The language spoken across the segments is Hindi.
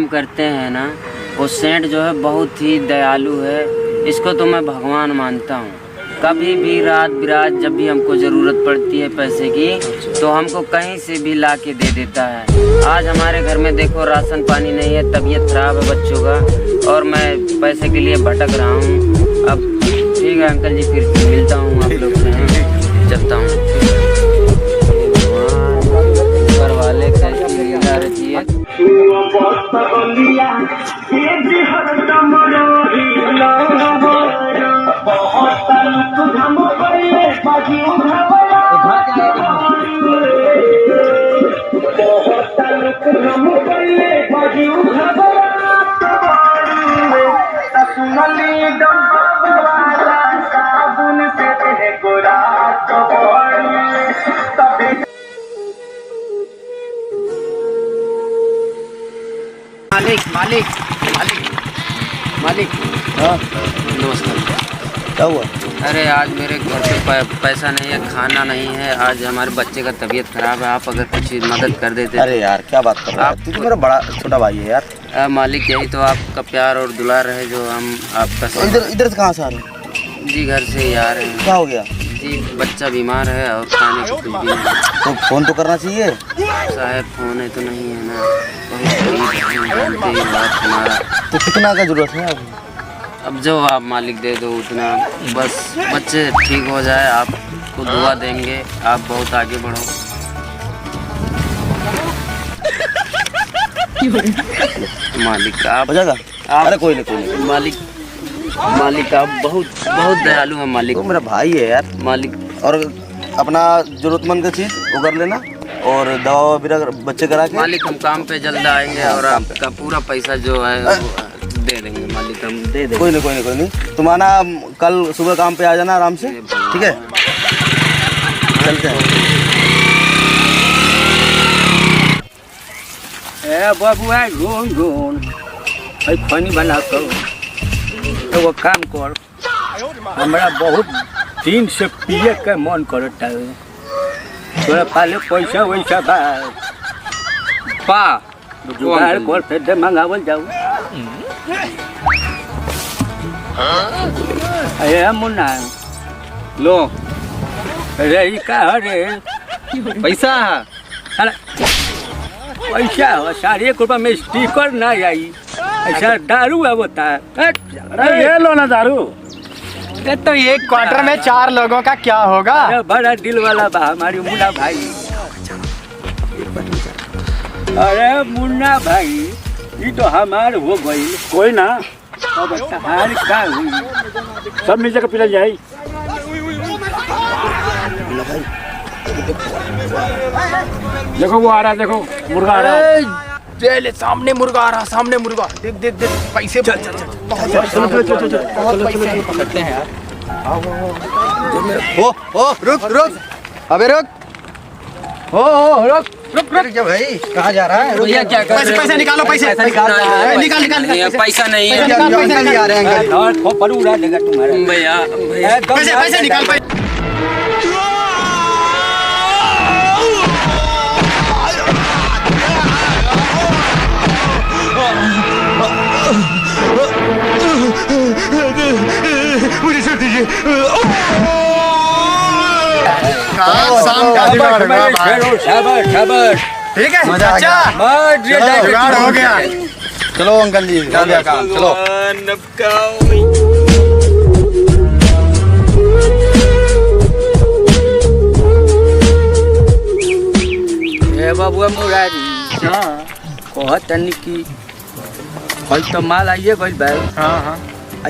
काम करते हैं ना, वो सेठ जो है बहुत ही दयालु है। इसको तो मैं भगवान मानता हूँ। कभी भी रात बिरात जब भी हमको ज़रूरत पड़ती है पैसे की, तो हमको कहीं से भी ला के दे देता है। आज हमारे घर में देखो राशन पानी नहीं है, तबीयत ख़राब है बच्चों का, और मैं पैसे के लिए भटक रहा हूँ। अब ठीक है अंकल जी, फिर मिलता हूँ आप लोग से, चलता हूँ। घर वाले कैसी लीला रहती है। मालिक मालिक मालिक मालिक, हाँ नमस्कार। क्या हुआ? अरे आज मेरे घर पे पैसा नहीं है, खाना नहीं है। आज हमारे बच्चे का तबीयत खराब है, आप अगर कुछ मदद कर देते। अरे यार क्या बात कर रहा है, तू तो मेरा बड़ा छोटा भाई है यार। मालिक यही तो आपका प्यार और दुलार है जो हम आपका इधर से कहाँ से आ रहे हैं? जी घर से ही आ रहे हैं। क्या हो गया? जी बच्चा बीमार है और खाने को कुछ भी नहीं। तो फोन तो करना चाहिए साहब, फोन है तो नहीं है ना, बहुत गरीब हैं, जानते ही बात हमारा। तो कितना का जरूरत है अभी? अब जो आप मालिक दे दो उतना, बस बच्चे ठीक हो जाए, आपको दुआ देंगे, आप बहुत आगे बढ़ो। मालिक आप हो जाएगा? अरे कोई नहीं मालिक आप बहुत बहुत दयालु हैं मालिक। तो मेरा भाई है यार मालिक। और अपना जरूरतमंद का चीज़ वो कर लेना, और दवा भी बच्चे करा के। मालिक हम काम पे जल्द आएंगे और आपका पूरा पैसा जो है वो दे देंगे मालिक, हम दे देंगे। कोई नहीं तुम आना कल सुबह काम पे आ जाना आराम से, ठीक है? चलते हैं। बाबू रोन पानी बना कर वो काम कर, हमारा बहुत दिन से पिए के मन करता है। थोड़ा पहले पैसा वैसा पा जुगाड़ कर फिर दे मंगावल जाऊ। अरे मुन्ना लो, अरे का रे पैसा अरे पैसा 1.5 रुपया में स्टिकर ना आई, ऐसा दारू है होता है। अरे ये लो ना दारू। तो एक क्वार्टर में 4 लोगों का क्या होगा? बड़ा दिल वाला बा हमारी मुन्ना भाई। अरे मुन्ना भाई ये तो हमार हो गई। कोई ना, अब हार का हुई, सब मिल जाकर पिला जाए। देखो वो आ रहा है, देखो मुर्गा आ रहा है। ले सामने मुर्गा आ रहा, सामने मुर्गा। देख पैसे चल बहुत पैसे पकड़ते हैं यार। ओ रुक अबे रुक क्या भाई, कहाँ जा रहा है? भैया क्या कर रहे हो? पैसे निकालो, पैसे निकाल पैसा नहीं है नहीं आ रहे हैं उड़ा देगा तुम्हारे भैया। पैसे निकाल। मुझे छोड़ दीजिए। शाम का जुगाड़ हुआ भाई। शाबाश ठीक है अच्छा जुगाड़ हो गया। चलो अंकल जी, हो गया काम, चलो। बाबुआ मुरारी कहत कि भाई तो माल आइए गई भाई। हाँ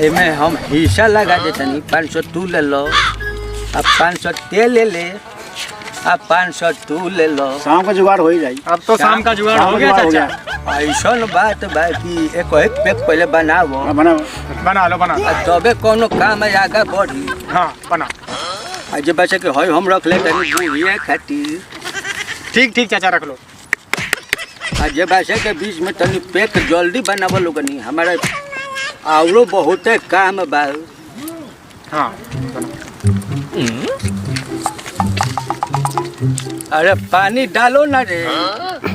एमे हम हिस्सा लगा देतनी, 500 तू ले लो, अब 500 ते ले ले, अब 500 तू ले लो। शाम का जुगाड़ हो ही जाए। अब तो शाम का जुगाड़ हो गया चाचा। ऐसा बात बा कि एक पैक पहले बनावो, बना लो तबे कोनो काम आगे बढ़ी। हाँ बना। आज बच्चे के हई हम रख ले बुढ़िया खातिर। ठीक चाचा रख लो। आज बच्चे के बीच में तनी पैक जल्दी बनावो लोगनी, हमारा आवरो बहुत काम बा। हाँ अरे पानी डालो ना रे।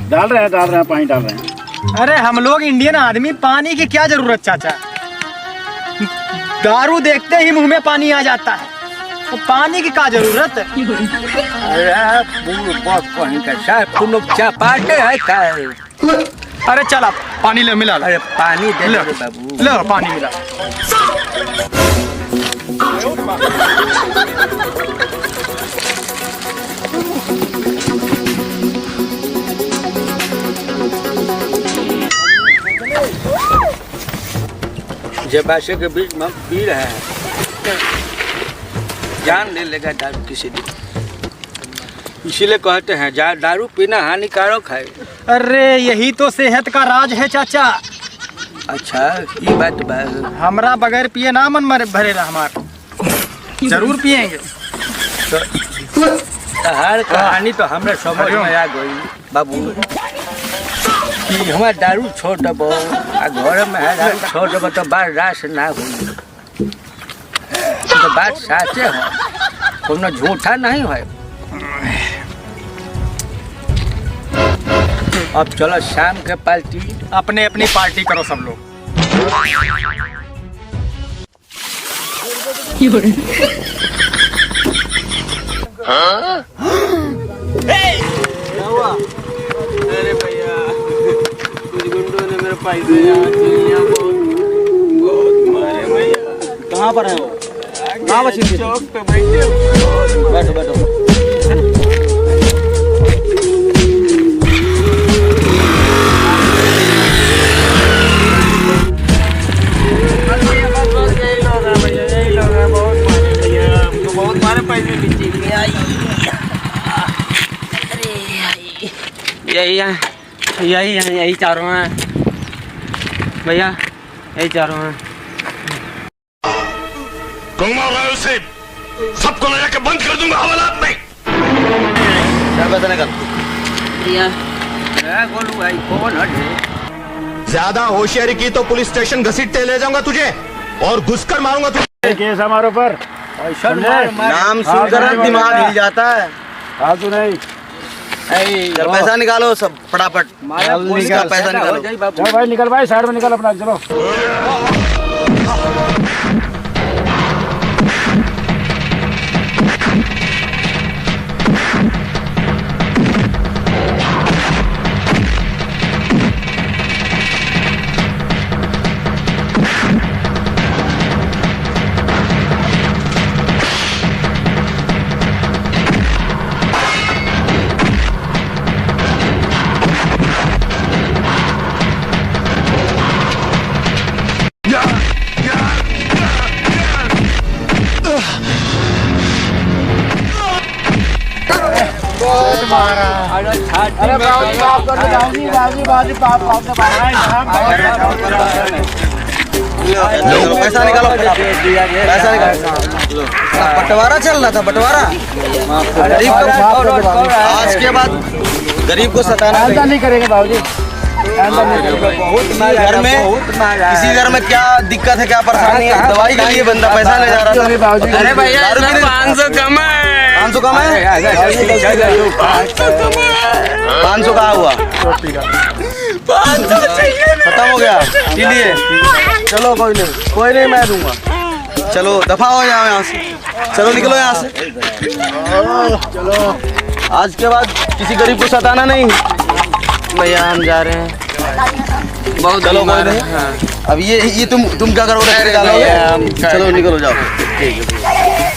डाल रहे हैं पानी डाल रहे हैं। अरे हम लोग इंडियन आदमी, पानी की क्या जरूरत चाचा। दारू देखते ही मुंह में पानी आ जाता है, तो पानी की क्या जरूरत। अरे कहीं का साहब तुम लोग चापाटे है का? अरे चला पानी ले मिला। अरे पानी दे लो रे बाबू। लो पानी मिला। जबाशे के बीच में हम पी रहे हैं, जान ले लेगा दारू किसी दिन। इसीलिए कहते हैं दारू पीना हानिकारक है। अरे यही तो सेहत का राज है चाचा। अच्छा ये बात बा। हमरा बगैर पिए ना मन मरे भरेगा हमार, जरूर पिएंगे। हर कहानी तो हमरा समझ में आ गई बाबू कि हमारा दारू छोड़ दबो आ घर में है दारू छोड़ दबो तो बार रास ना हुई। तो बात साचे है, कोनो झूठा नहीं है। अब चलो शाम के पार्टी। अपने अपनी पार्टी करो सब लोग। अरे भैया कुछ गुंडों ने मेरे पैसे यहाँ बहुत मारे भैया। कहाँ पर है वो? कहाँ बची? चौक पे बैठे बैठो बैठो। बहुत मारे पैसे यही चारों हैं भैया, यही चारों हैं। कहूंगा उसे सबको ले जाके बंद कर दूंगा हवालात में। पैसा निकल। बोलू भाई कौन हटे? ज्यादा होशियारी की तो पुलिस स्टेशन घसीटते ले जाऊंगा तुझे और घुसकर मारूंगा तुझे। केस हमारे ऊपर नाम सुनकर दिमाग हिल जाता है। फालतू नहीं। चल पैसा निकालो सब फटाफट। पुलिस का पैसा निकालो। चल भाई निकल भाई, साइड में निकल अपना, चलो। अरे पैसा निकालो। पैसा निकालो। बंटवारा चल रहा था, बंटवारा। गरीब को आज के बाद गरीब को सताना नहीं करेंगे बाबूजी। घर में किसी घर में क्या दिक्कत है, क्या परेशानी है, दवाई के लिए बंदा पैसा ले जा रहा था। अरे भैया 500 कम है। 500 कम है? 500 कहाँ हुआ? 500 चाहिए। खत्म हो गया इसीलिए। चलो कोई नहीं मैं दूंगा। चलो दफा हो जाओ यहाँ से। चलो निकलो यहाँ से। चलो आज के बाद किसी गरीब को सताना नहीं। भैया हम जा रहे हैं। बहुत चलो कोई बीमार नहीं। हैं। अब ये तुम क्या करोगे? चलो निकलो जाओ। ठीक है।